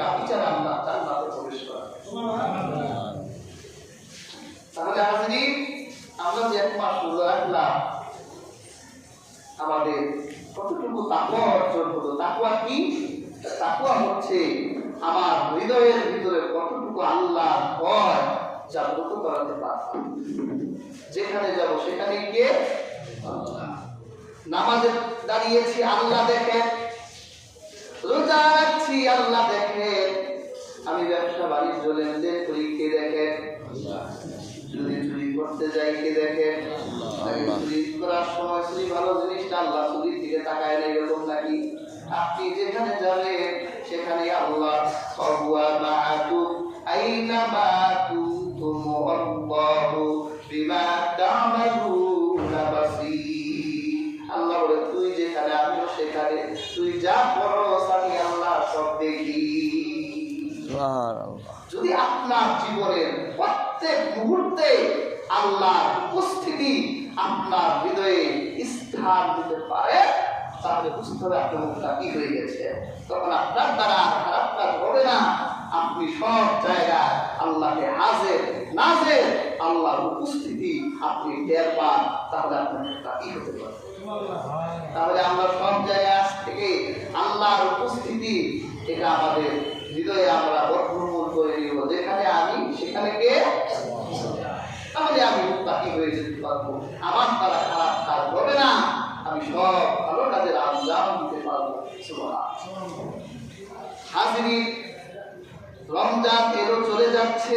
আপনি চান আল্লাহ জান্নাতে প্রবেশ করা। তাহলে আমরা যে এক মাস রোজা রাখলাম, আমাদের কতটুকু তাকওয়া অর্জন হলো? তাকওয়া কি? তাকওয়া হচ্ছে আমার হৃদয়ের ভিতরে কতটুকু আল্লাহর ভয় জাগ্রত করাতে পারলাম। যেখানে যাব সেখানে গিয়ে নামাজে দাঁড়িয়েছি আল্লাহ দেখেন, রোজা রাখছি আল্লাহ দেখেন, আমি ব্যবসা বাণিজ্য লেনদেন করি কে দেখেন, যদি চুরি করতে যাই কে দেখেন, চুরি করার সময় চুরি ভালো জিনিসটা আল্লাহ চুরির দিকে তাকায় না, এরকম নাকি? আপনি যেখানে যাবেন সেখানে আল্লাহ সহুয়া মাআকুম আইনামা কুনতুম আল্লাহু বিমা তা'মালুনা বাসীর। আল্লাহ বলে তুই যেখানে আমিও সেখানে, তুই যা করস আমি আল্লাহ সব দেখি। যদি আপনার জীবনের প্রত্যেক মুহূর্তে আল্লাহর উপস্থিতি আপনার হৃদয়ে স্থান দিতে পারে, তাহলে বুঝতে হবে আপনার মুখটা কি হয়ে গেছে। তখন আপনার দ্বারা খারাপ কাজ হবে না, আপনি সব জায়গায় আল্লাহকে হাজির নাজির, আল্লাহর উপস্থিতি আপনি টের পান, তাহলে আপনার মুখটা কি হতে পারে। তাহলে আমরা সব জায়গায় আজ থেকে আল্লাহর উপস্থিতি এটা আমাদের হৃদয়ে আমরা বদ্ধমূল করে নিব। যেখানে আমি সেখানে কে, তাহলে আমি মুত্তাকি হয়ে যেতে পারবো, আমার দ্বারা খারাপ কাজ হবে না, আমি সব ভালো কাজের আঞ্জাম দিতে পারবো। হাজিরিন, রমজান এলো চলে যাচ্ছে।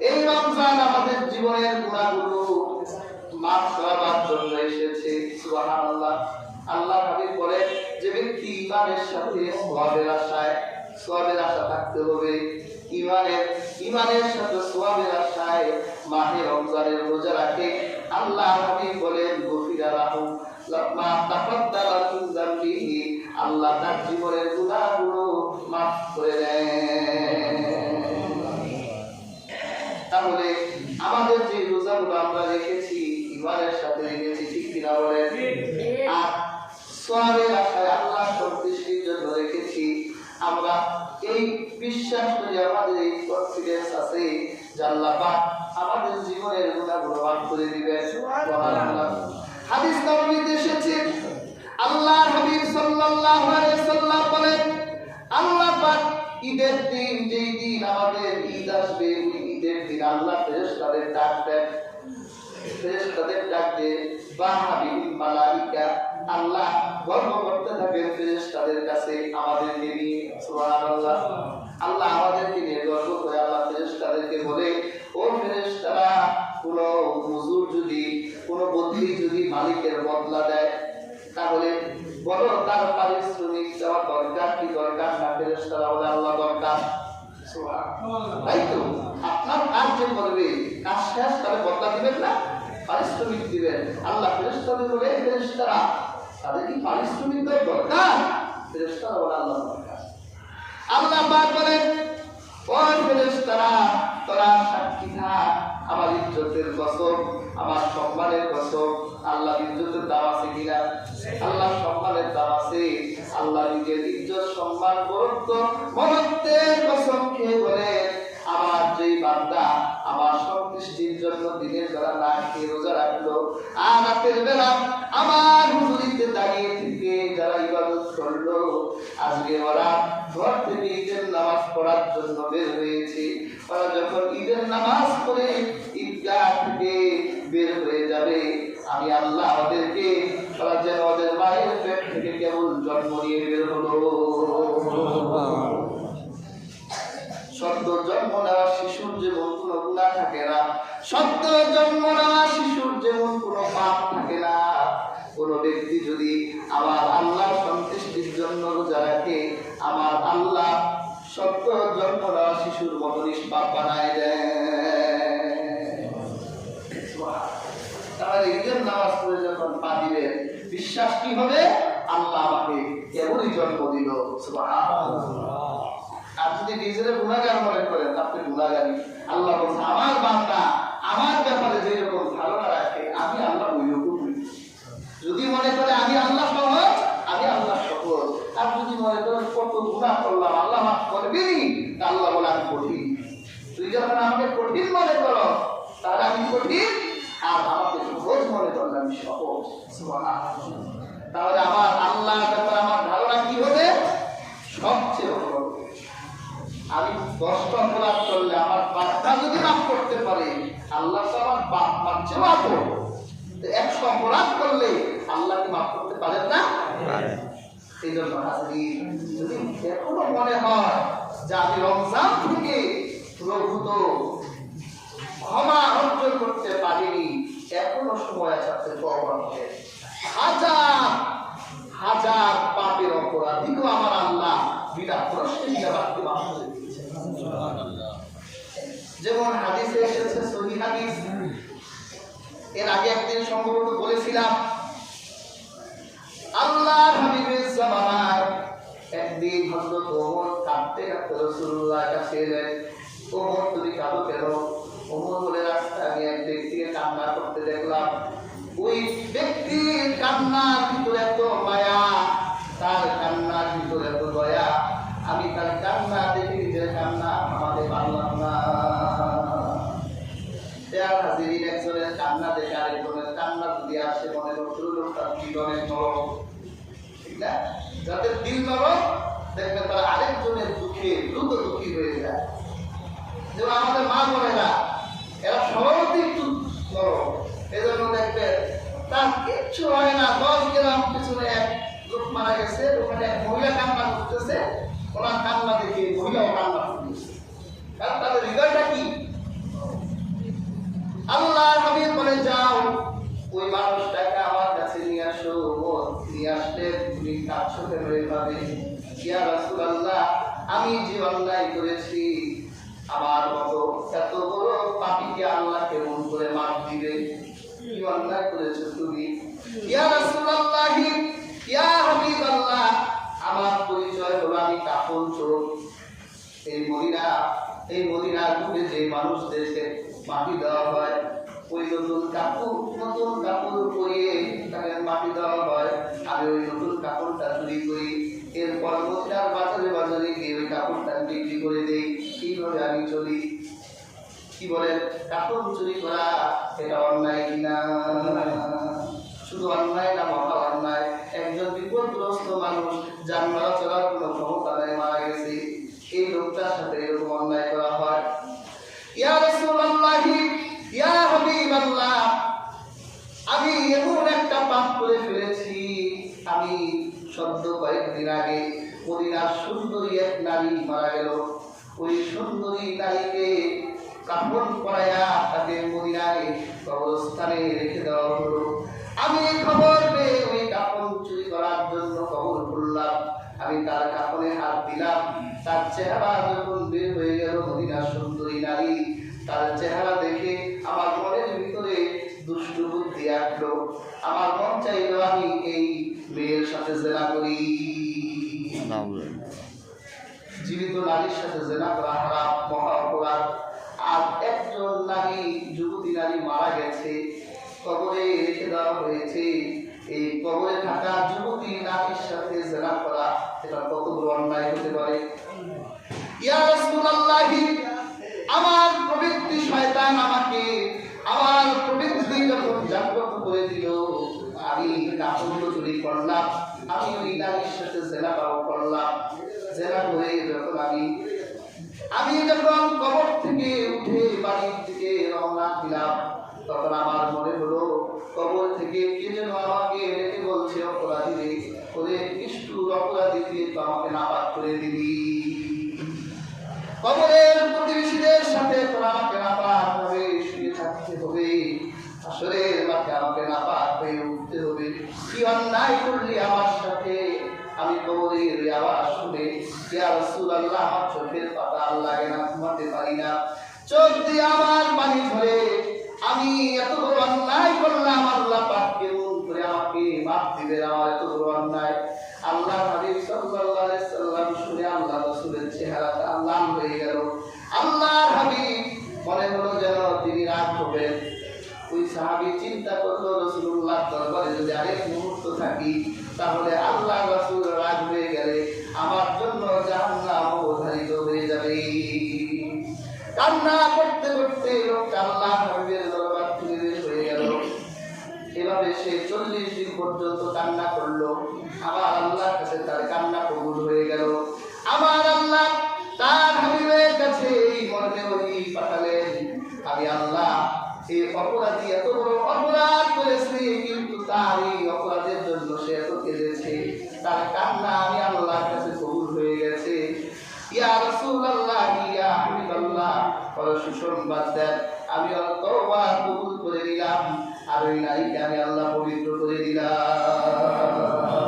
এই রমজান আমাদের জীবনের গুনাহগুলো মাফ করার জন্য এসেছে। সুবহানাল্লাহ। আল্লাহ হাবিব বলেন, যে ব্যক্তি ইমানের সাথে সওয়াবের আশা থাকতে হবে, ইমানের সাথে সওয়াবের আশায় মাহে রমজানের রোজা রাখে, আল্লাহ হাবিব বলেন গফিরা লাহু মা তাকাদ্দামা মিন যামবিহি, আল্লাহ তার জীবনের গুনাহগুলো মাফ করে দেন। তাহলে আমাদের যে রোজাগুলো আমরা রেখেছি ইমানের সাথে রেখেছি, ঠিক কিনা বলেন? আর সওয়াবের আশায় আল্লাহ সন্তুষ্টির জন্য রেখেছি। আমরা এই বিশ্বাস করি, আমাদের এই কনফিডেন্স আছে যে আল্লাহ পাক আমাদের জীবনের গুনাহগুলো মাফ করে দিবেন। সুবহানাল্লাহ। হাদিস নববীতে এসেছে, আল্লাহর হাবিব সাল্লাল্লাহু আলাইহি সাল্লাম বলেন, আল্লাহ পাক ঈদের দিন, যেই দিন আমাদের ঈদ আসবে, ঈদের দিন আল্লাহ ফেরেশতাদের ডাক দেন, ফেরেশতাদের ডাক দিয়ে বাহাবিল মালাইকা, আল্লাহ গর্ব করতে থাকেন ফেরেশতাদের কাছে আমাদেরকে নিয়ে। সুবহানাল্লাহ। আল্লাহ আমাদেরকে নিয়ে গর্ব করে আল্লাহ ফেরেশতাদেরকে বলে, ও ফেরেশতারা, কোন মজুর যদি, কোন বদলি যদি মালিকের বদলা দেয়, তাহলে বলো তার পারিশ্রমিক দেওয়া দরকার কি দরকার না? ফেরেশতারা বলে আল্লাহ দরকার। সুবহানাল্লাহ। তাই তো আপনার কাজ যে করবে, কাজ শেষ তাহলে বদলা দিবেন না, পারিশ্রমিক দিবেন। আল্লাহ ফেরেশতাদের বলে, ফেরেশতারা তাদের কি পারিশ্রমিক দেওয়া দরকার? ফেরেশতারা বলে আল্লাহ দরকার। আল্লাহ পাক বলেন, ও ফেরেশতারা, তোরা সাক্ষী থাক, আমার ইজ্জতের কসম, আমার সম্মানের কসম। আল্লাহ ইজ্জতের দাম আছে কিনা? আল্লাহ সম্মানের দাম আছে। আল্লাহ নিজের ইজ্জত সম্মান গুরুত্ব মহত্বের কসম খেয়ে বলে, আমার যেই বান্দা আমার সন্তুষ্টির জন্য দিনের বেলা না খেয়ে রোজা রাখলো, আর রাতের বেলা আমার হুজুরিতে দাঁড়িয়ে থেকে যারা ইবাদত করলো, আজকে ওরা ঘর থেকে ঈদের নামাজ পড়ার জন্য বের হয়েছে, ওরা যখন ঈদের নামাজ পড়ে ঈদগাহ থেকে বের হয়ে যাবে, আমি আল্লাহ ওদেরকে, ওরা যেন ওদের মায়ের পেট থেকে কেবল জন্ম নিয়ে বের হলো। সদ্য জন্ম নেওয়া শিশুর যেমন কোনো গুনাহ থাকে না, সদ্য জন্ম নেওয়া শিশুর যেমন কোনো পাপ থাকে না, কোন ব্যক্তি যদি আমার আল্লাহ সন্তুষ্টির জন্য রোজা রাখে, আমার আল্লাহ সদ্য জন্ম নেওয়া শিশুর মতো নিষ্পাপ বানায় দেয়। তাহলে ঈদের নামাজ পড়ে যখন পা দিবেন, বিশ্বাস কি হবে? আল্লাহ আমাকে এমনই জন্ম দিল। সুবহানাল্লাহ। আর যদি নিজের গুনাহগার মনে করেন, আপনি গুনাহগারী। আল্লাহ বলছে, আমার বান্দা আমার ব্যাপারে যেরকম ধারণা রাখে, আমি আল্লাহ ওই রকমই। যদি মনে করে আমি আল্লাহ সহজ, আমি আল্লাহ সহজ। আর যদি মনে করেন কত গুনাহ করলাম, আল্লাহ মাফ করবেনি। আল্লাহ বলে আমি কঠিন। তুই যখন আমাকে কঠিন মনে করো তাহলে আমি কঠিন, আর আমাকে সহজ মনে করলে আমি সহজ। তাহলে আমার আল্লাহ ব্যাপারে আমার ধারণা কি হবে? সবচেয়ে বড়। আমি 10টা অপরাধ করলে আমার বাপটা যদি মাফ করতে পারে, আল্লাহ তো আমার বাপ মার চেয়ে মাফ করবো। 100 অপরাধ করলে আল্লাহ কি মাফ করতে পারেন না? এই জন্য হাজরিন, যদি এখনো মনে হয় যে আমি রমজান থেকে প্রভূত ক্ষমা অর্জন করতে পারিনি, এখনো সময় আছে আপনি তওবা করেন। হাজার হাজার পাপের অপরাধীকেও আমার আল্লাহ বিনা প্রশ্নে বাড়তে মাফ করে দিয়েছেন। যেমন হাদিসে এসেছে, সহিহ হাদিস, এর আগে একদিন সম্ভবত বলেছিলাম, আল্লাহর হাবিবের জামানার একদিন হযরত ওমর কাঁদতে কাঁদতে রাসূলুল্লাহর কাছে এলেন। ওমর, তুমি কাঁদো কেন? ওমর বলে, রাস্তায় আমি এক ব্যক্তিকে কান্না করতে দেখলাম। ওই ব্যক্তির কান্নার ভিতরে এত মায়া, তার কান্নার ভিতরে এত দয়া, আমি তার কান্না দেখে নিজের কান্না থামাতে পারলাম না। হাজিরিন, একজনের কান্না দেখে আরেকজনের কান্না যদি আসে, মনে করতে তার জীবনের নরম, ঠিক না? যাদের দিল নরম, দেখবেন তারা আরেকজনের দুঃখে দ্রুত দুঃখী হয়ে যায়। যেমন আমাদের মা বোনেরা, এরা সবাই একটু নরম, এই জন্য দেখবেন তার কিচ্ছু হয় না। 10 গ্রাম পিছনে এক লোক মারা গেছে, ওখানে এক মহিলা কান্না করতেছে, ওনার কান্না দেখে মহিলাও কান্না করতেছে, কারণ তাদের হৃদয়টা কি? আল্লাহর হাবিব বলে, যাও ওই মানুষটাকে আমার কাছে নিয়ে আসো। নিয়ে আসলে তুমি কাঁদছো কেন এভাবে? ইয়া রাসূলুল্লাহ, আমি যে অন্যায় করেছি, আমার মতো এত বড় পাপীকে আল্লাহ কেমন করে মাফ দিবে? কি অন্যায় করেছো তুমি? ইয়া রাসূলুল্লাহ, ইয়া হাবিবাল্লাহ, আমার পরিচয় হলো আমি কাফন চোর। এই মদিনার বুকে যে মানুষদেরকে মাটি দেওয়া হয়, ওই নতুন কাপড় পরিয়ে তাকে মাটি দেওয়া হয়, আমি ওই নতুন কাপড়টা চুরি করি, এরপর মদিনার বাজারে গিয়ে ওই কাপড়টা বিক্রি করে দেই। কিভাবে আমি চলি? কি বলেন? কাপড় চুরি করা এটা অন্যায় কিনা? শুধু অন্যায় না, মহা অন্যায়। একজন বিপদগ্রস্ত মানুষ, যার নড়াচড়ার কোনো ক্ষমতা নাই, মারা গেছে, এই লোকটার সাথে এরকম অন্যায় করা হয়। ইয়া রাসূলুল্লাহ, ইয়া হাবিবাল্লাহ, আমি এমন একটা পাপ করে ফেলেছি। আমি সদ্য কয়েকদিন আগে মদিনার সুন্দরী এক নারী মারা গেল। ওই সুন্দরী নারীকে কাফন পরাইয়া তাকে মদিনায় কবরস্থানে রেখে দেওয়া হলো। আমি খবর পেয়ে ওই কাফন চুরি করার জন্য কবর খুললাম। আমি তার কাফনে হাত দিলাম। তার চেহারা যখন বের হয়ে গেল, মদিনার সুন্দরী নারী, তার চেহারা দেখে আমার মনের ভিতরে দুষ্ট বুদ্ধি আসলো। আমার মন চাইলো আমি এই মেয়ের সাথে জেনা করি। জীবিত নারীর সাথে জেনা করা হারাম, মহা অপরাধ। আর একজন নারী, যুবতী নারী মারা গেছে, কবরে রেখে দেওয়া হয়েছে। এই কবরে থাকা যুবতী নারীর সাথে জেনা করা, এটা কত বড় অন্যায় হতে পারে? ইয়া রাসূলুল্লাহ, আমার প্রবৃত্তি শয়তান আমাকে, আমার প্রবৃত্তি যখন জাগ্রত করে দিল, আমি কাপড় চুরি করলাম, আমি ওই নারীর সাথে জেনা করলাম। জেনা করে যখন আমি যখন কবর থেকে উঠে বাড়ির দিকে রওনা দিলাম, তখন আমার মনে হলো কবর থেকে কে যেন আমাকে ডেকে বলছে, অপরাধী রে, ওরে নিষ্ঠুর অপরাধী, দিয়ে তো আমাকে নাপাক করে দিবি। কবরের প্রতিবেশীদের সাথে তোরা আমাকে নাপাক ভাবে শুয়ে থাকতে হবে, আসরের মাঠে আমাকে নাপাক হয়ে উঠতে হবে। কি অন্যায় করলি আমার সাথে? আমি কবরের আওয়াজ শুনে, ইয়া রাসূলুল্লাহ, আমার চোখের পাতা আর লাগে না, ঘুমাতে পারি না, চোখ দিয়ে আমার পানি ঝরে। আমি এত বড় অন্যায় করলাম, আল্লাহ পাক কেমন করে আমাকে মাফ দিবেন? আমার এত বড় অন্যায়। আল্লাহ হাবিব সাল্লাল্লাহু আলাইহি সাল্লাম শুনে আল্লাহ রাসূলের চেহারাটা লাল হয়ে গেল। আল্লাহর হাবিব মনে হলো যেন তিনি রাগ হবেন। ওই সাহাবী চিন্তা করলো, রাসূলুল্লাহ দরবারে যদি আরেক মুহূর্ত থাকি, তাহলে আল্লাহ রাসূল রাগ হয়ে গেলে আমার জন্য জাহান্নাম কান্না করতে করতে লোকটা আল্লাহ হাবিবের দরবার থেকে বের হয়ে গেল। এভাবে সে 40 দিন পর্যন্ত কান্না করলো। আমার আল্লাহর কাছে তার কান্না কবুল হয়ে গেল। আমার আল্লাহ তার হাবিবের কাছে এই মর্মে ওহী পাঠালেন, আমি আল্লাহ এই অপরাধী এত বড় অপরাধ করেছে, কিন্তু তার এই অপরাধের জন্য সে এত কেঁদেছে, তার কান্না আমি আল্লাহর কাছে কবুল হয়ে গেছে। ইয়া রাসূলুল্লাহ, ইয়া হাবিবাল্লাহ, সুসংবাদ দেন, আমি তওবা কবুল করে নিলাম, আর ওই নারীকে আমি আল্লাহ পবিত্র করে দিলাম।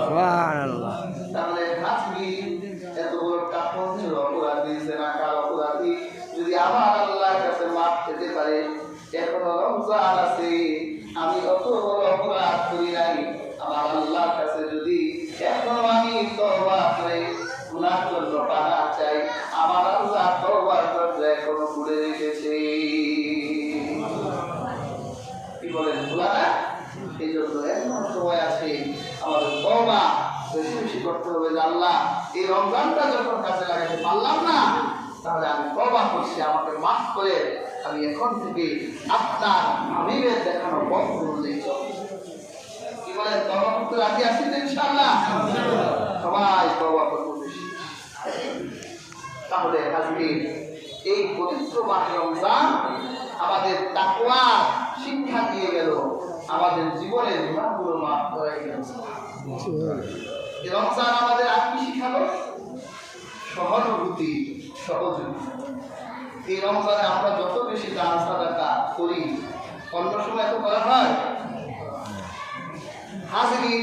সুবহানাল্লাহ। তাহলে হাজমি এত বড় কাপড়ের অপরাধী, জেনাকার অপরাধী যদি আমার আল্লাহর কাছে মাফ পেতে পারে, এখনো রমজান আছে, আমি অত বড় অপরাধ করি নাই, আমার আল্লাহর কাছে যদি এখনো আমি তওবা করে গুনার জন্য পানা চাই, আমার আল্লাহ তওবার দরজা এখনো খুলে রেখেছে। কি বলেন, খোলা না? এই জন্য এখনো সময় আছে, আমাদের তওবা বেশি বেশি করতে হবে। যে আল্লাহ, এই রমজানটা যখন কাছে লাগাতে পারলাম না, তাহলে আমি তওবা করছি, আমাকে মাফ করে আমি এখন থেকে আপনার হাবিবের দেখানো পথ অনুযায়ী চলব। কি বলেন, তওবা করতে রাজি আছি তো ইনশাআল্লাহ? সবাই তওবা করব বেশি। তাহলে আজকে এই পবিত্র মাস রমজান আমাদের তাকওয়া শিক্ষা দিয়ে গেল, আমাদের জীবনের গুনাহগুলো মাফ করে গেল। এই রমজান আমাদের আর কি শিখালো? সহানুভূতি, সহযোগিতা। এই রমজানে আমরা যত বেশি দান সাদাকা করি, অন্য সময় তো করা হয়। হাজির,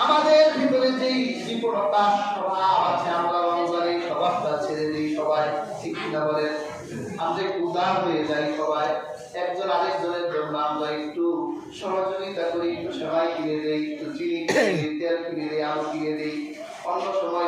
আমাদের ভিতরে যেই বিপদতা স্বভাব আছে, আমরা রমজানে স্বভাবটা ছেড়ে দিই সবাই, ঠিক না বলেন? আমরা একটু উদার হয়ে যাই সবাই, একজন আরেকজনের জন্য আমরা একটু সহযোগিতা করি, একটু সেমাই কিনে দেই, একটু চিনি কিনে দিই, তেল কিনে দিই, আলু কিনে দিই। অন্য সময়